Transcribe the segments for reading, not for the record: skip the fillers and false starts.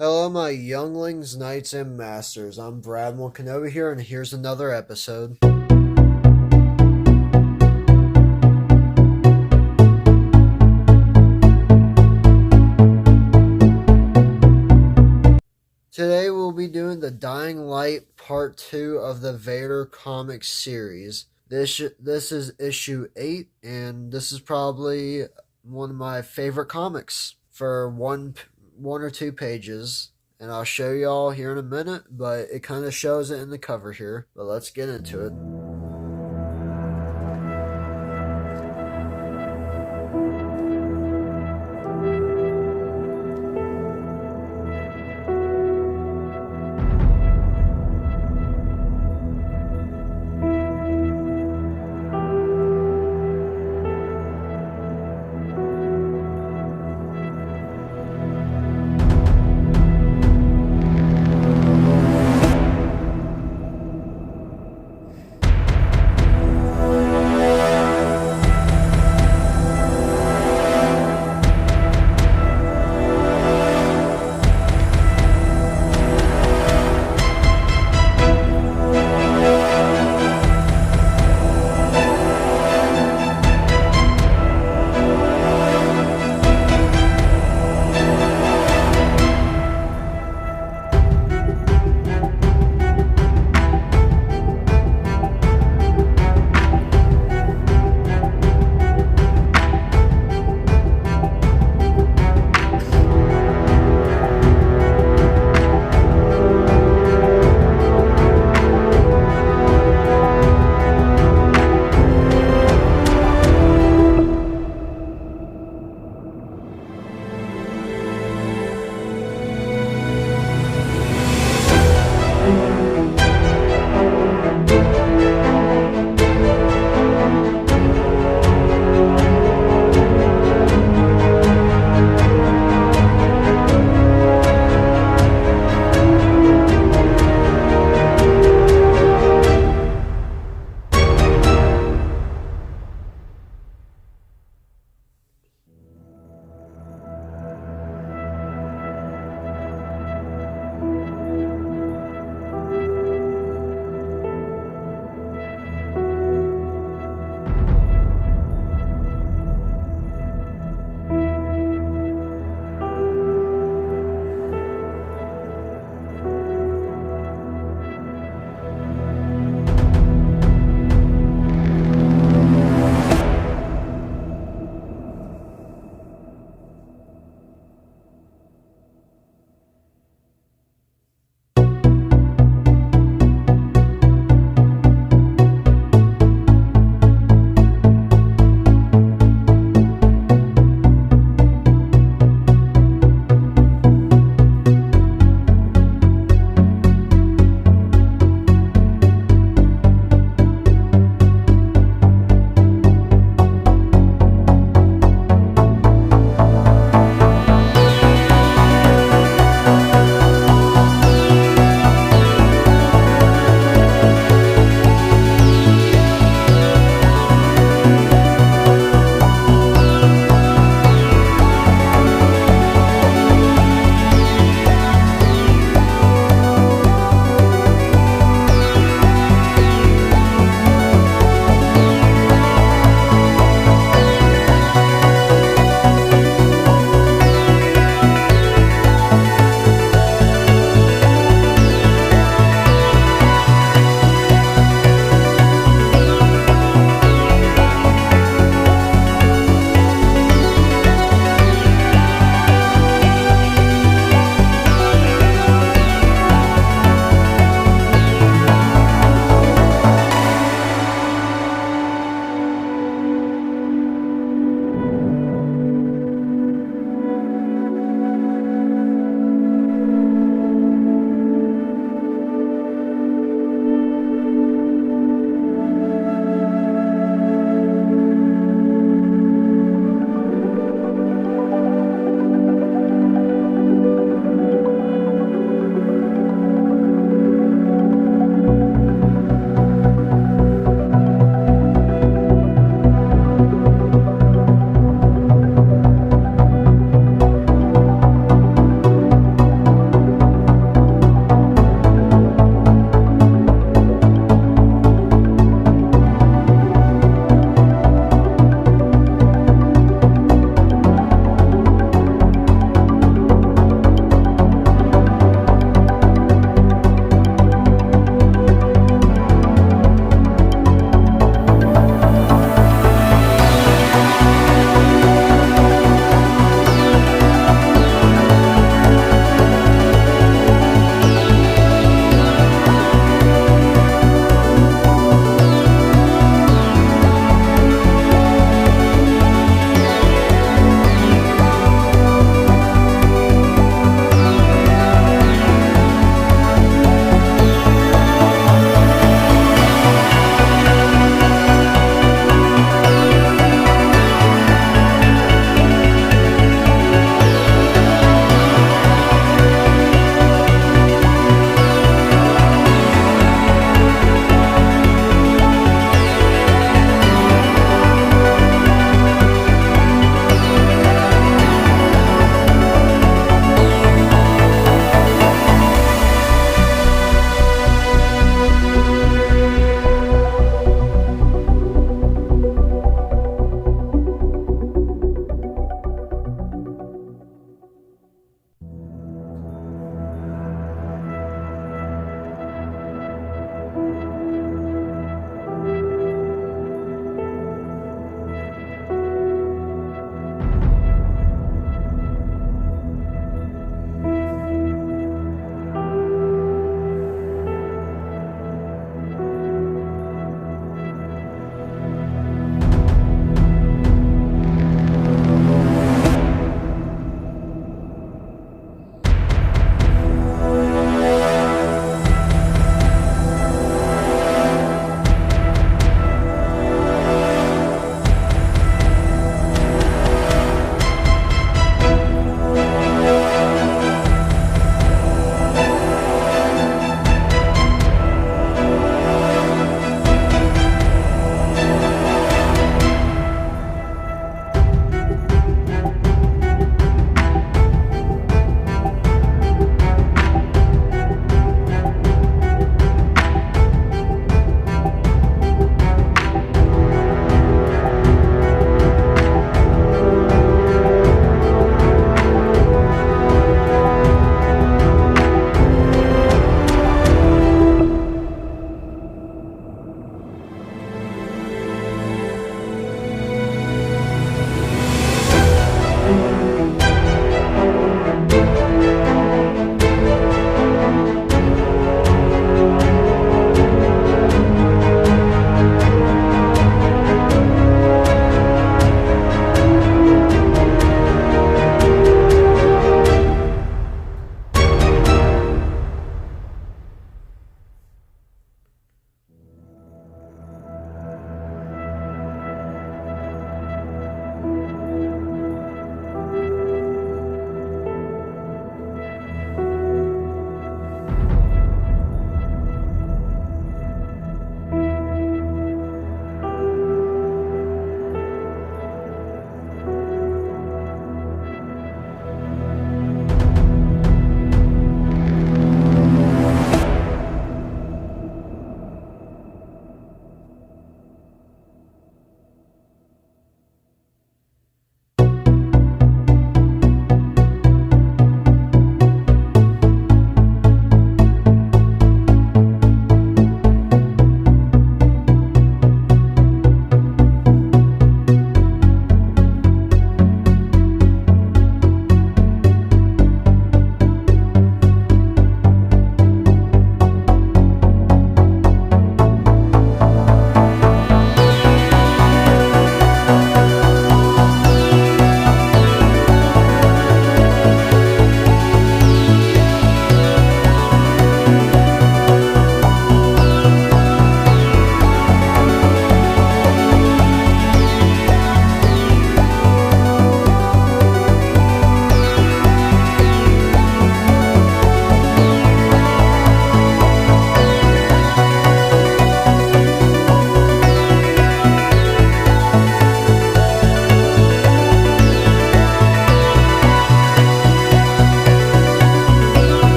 Hello, my younglings, knights, and masters. I'm Brad Kenobi here, and here's another episode. Today we'll be doing the Dying Light Part 2 of the Vader comic series. This is issue 8, and this is probably one of my favorite comics for one or two pages. And I'll show y'all here in a minute, but it kind of shows it in the cover here. But let's get into it.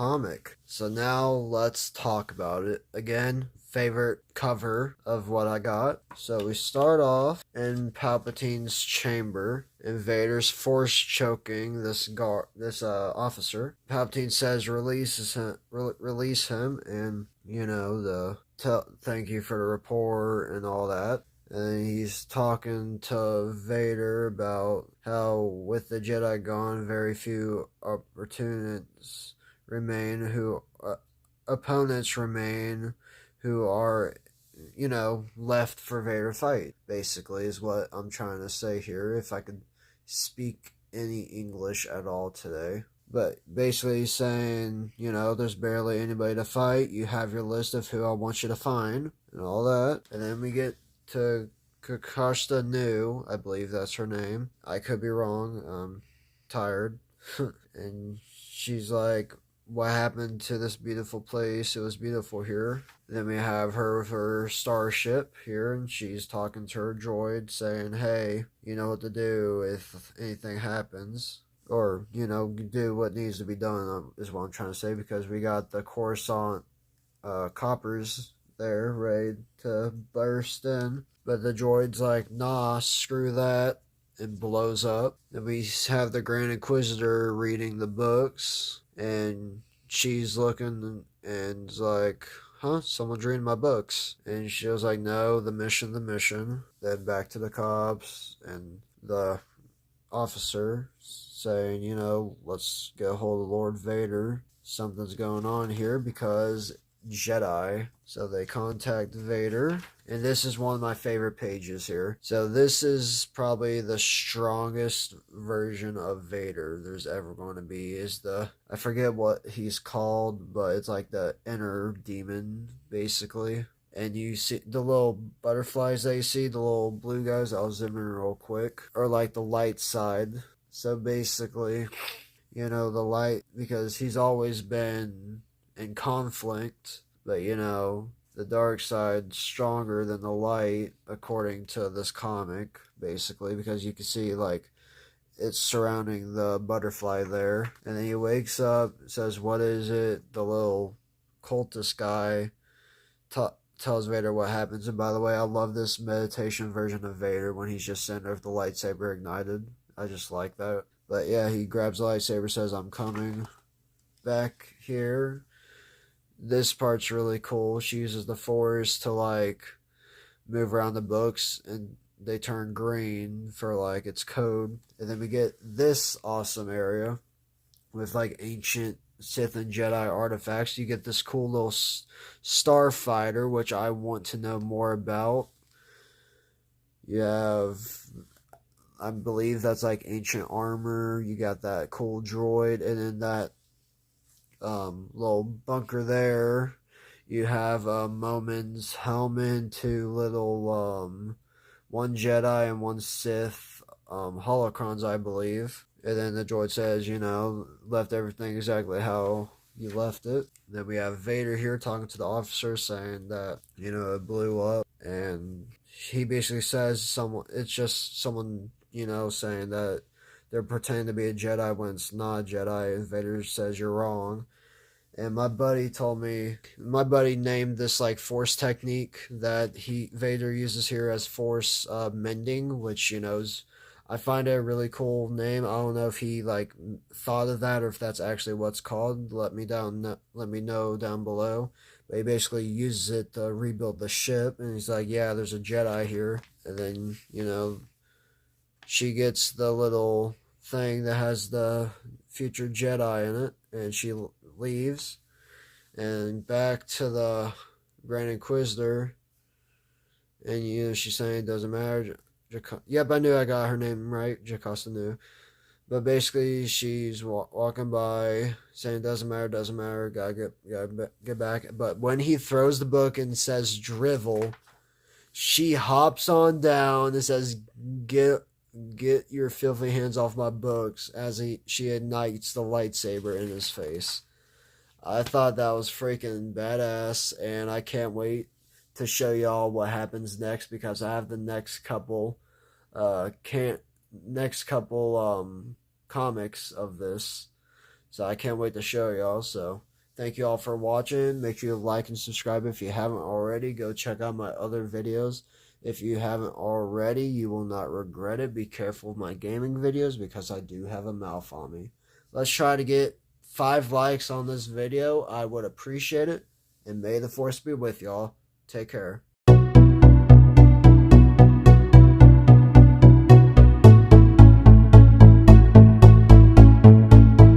comic. So now let's talk about it. Again, favorite cover of what I got. So we start off in Palpatine's chamber, and Vader's force choking this officer. Palpatine says release him, and thank you for the report and all that. And he's talking to Vader about how, with the Jedi gone, very few opponents remain who are, left for Vader to fight. Basically, is what I'm trying to say here. If I could speak any English at all today. But basically saying, there's barely anybody to fight. You have your list of who I want you to find and all that. And then we get to Kakashta Nu, I believe that's her name. I could be wrong. I'm tired. And she's like, what happened to this beautiful place? It was beautiful here. Then we have her with her starship here, and she's talking to her droid saying, hey, you know what to do if anything happens. Or, do what needs to be done, is what I'm trying to say, because we got the Coruscant coppers there ready to burst in. But the droid's like, nah, screw that, and blows up. Then we have the Grand Inquisitor reading the books, and she's looking and like, huh, someone's reading my books. And she was like, no, the mission. Then back to the cops, and the officer saying, let's get a hold of Lord Vader. Something's going on here because Jedi. So they contact Vader, and this is one of my favorite pages here. So this is probably the strongest version of Vader there's ever going to be. I forget what he's called, but it's like the inner demon, basically. And you see the little butterflies that you see, the little blue guys. I'll zoom in real quick. Or like the light side. So basically, the light, because he's always been in conflict, but the dark side's stronger than the light, according to this comic, basically, because you can see like it's surrounding the butterfly there. And then he wakes up, says, what is it? The little cultist guy tells Vader what happens. And by the way, I love this meditation version of Vader when he's just sitting there with the lightsaber ignited. I just like that. But yeah, he grabs the lightsaber, says, I'm coming back here. This part's really cool. She uses the Force to like move around the books, and they turn green for like its code. And then we get this awesome area with like ancient Sith and Jedi artifacts. You get this cool little starfighter, which I want to know more about. You have, I believe that's like ancient armor. You got that cool droid, and then that little bunker there. You have Momin's helmet, two little one Jedi and one Sith holocrons, I believe. And then the droid says, left everything exactly how you left it. And then we have Vader here talking to the officer, saying that, it blew up. And he basically says it's just someone, saying that they're pretending to be a Jedi when it's not a Jedi. And Vader says, you're wrong. And my buddy named this like force technique that Vader uses here as force mending, which, I find it a really cool name. I don't know if he like thought of that or if that's actually what's called. Let me know down below. But he basically uses it to rebuild the ship, and he's like, yeah, there's a Jedi here. And then, she gets the little thing that has the future Jedi in it, and she leaves. And back to the Grand Inquisitor, and she's saying it doesn't matter. Yep, I knew I got her name right, Jocasta Nu. But basically, she's walking by, saying it doesn't matter, gotta get back. But when he throws the book and says drivel, she hops on down and says, get your filthy hands off my books, as she ignites the lightsaber in his face. I thought that was freaking badass, and I can't wait to show y'all what happens next, because I have the next couple comics of this, so I can't wait to show y'all. So Thank you all for watching. Make sure you like and subscribe if you haven't already. Go check out my other videos. If you haven't already, you will not regret it. Be careful of my gaming videos because I do have a mouth on me. Let's try to get 5 likes on this video. I would appreciate it. And may the force be with y'all. Take care.